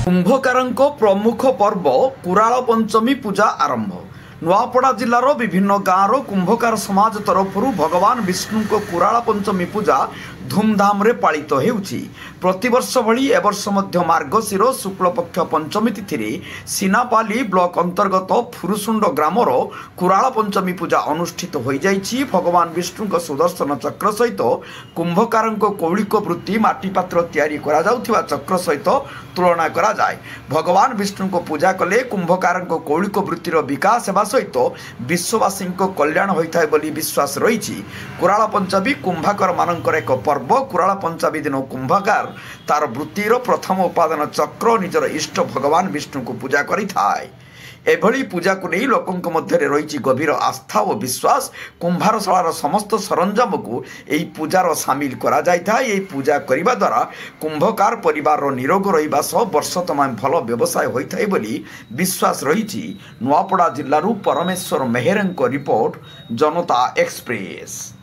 कुंभकारंक प्रमुख पर्व कुराल पंचमी पूजा आरंभ। नुआपड़ा जिलार विभिन्न गाँव कुंभकार समाज तरफ भगवान विष्णु को कुराल पंचमी पूजा धूमधाम रे पालित हेउछि। प्रतिवर्ष भली एवर्ष मध्य मार्गशीर शुक्ल पक्ष पंचमी तिथि सीनापाली ब्लॉक अंतर्गत फुरुसुंड ग्रामर कुराल पंचमी पूजा अनुष्ठित हो जाइछि। भगवान विष्णु सुदर्शन चक्र सहित कुंभकारंक कौलिक वृत्ति माटीपात्र तैयारी करा जाउथिबा चक्र सहित तुलना करा जाए। भगवान विष्णु को पूजा कले कुंभकारंक कौलिक वृत्तिर विकास हेबा सहित विश्ववासी कल्याण होइथाय बोली विश्वास रही। कुराल पंचमी कुंभाकर मानकर एक पर्व। कुराल पंचमी दिन कुंभकार तार वृत्तिर प्रथम उपादान चक्र निजर इष्ट भगवान विष्णु को पूजा करिथाय। एभली पूजा को नहीं लोकों मध्य रही गभीर आस्था और विश्वास। कुंभारशालार समस्त सरंजाम को यही पूजार सामिल करा जायथा। यही पूजा करने द्वारा कुंभकार परिवार निरोग रहिबा सह वर्ष तमाम भल व्यवसाय होइथाय बोली विश्वास रही। नुआपड़ा जिल्लारू परमेश्वर मेहरंक रिपोर्ट, जनता एक्सप्रेस।